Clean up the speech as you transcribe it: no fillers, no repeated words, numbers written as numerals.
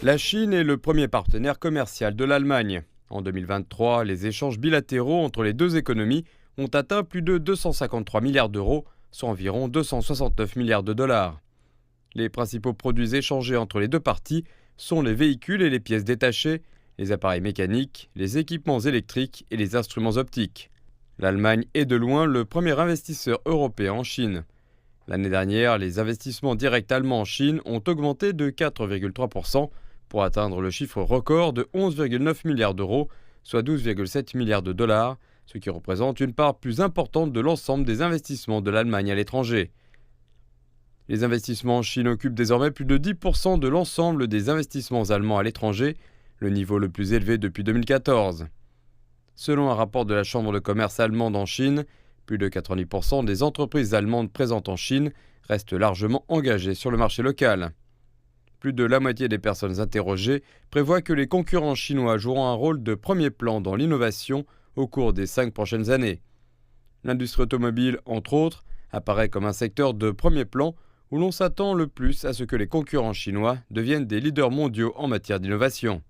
La Chine est le premier partenaire commercial de l'Allemagne. En 2023, les échanges bilatéraux entre les deux économies ont atteint plus de 253 milliards d'euros, soit environ 269 milliards de dollars. Les principaux produits échangés entre les deux parties sont les véhicules et les pièces détachées, les appareils mécaniques, les équipements électriques et les instruments optiques. L'Allemagne est de loin le premier investisseur européen en Chine. L'année dernière, les investissements directs allemands en Chine ont augmenté de 4,3% pour atteindre le chiffre record de 11,9 milliards d'euros, soit 12,7 milliards de dollars, ce qui représente une part plus importante de l'ensemble des investissements de l'Allemagne à l'étranger. Les investissements en Chine occupent désormais plus de 10% de l'ensemble des investissements allemands à l'étranger, le niveau le plus élevé depuis 2014. Selon un rapport de la Chambre de commerce allemande en Chine, plus de 90% des entreprises allemandes présentes en Chine restent largement engagées sur le marché local. Plus de la moitié des personnes interrogées prévoient que les concurrents chinois joueront un rôle de premier plan dans l'innovation au cours des 5 prochaines années. L'industrie automobile, entre autres, apparaît comme un secteur de premier plan où l'on s'attend le plus à ce que les concurrents chinois deviennent des leaders mondiaux en matière d'innovation.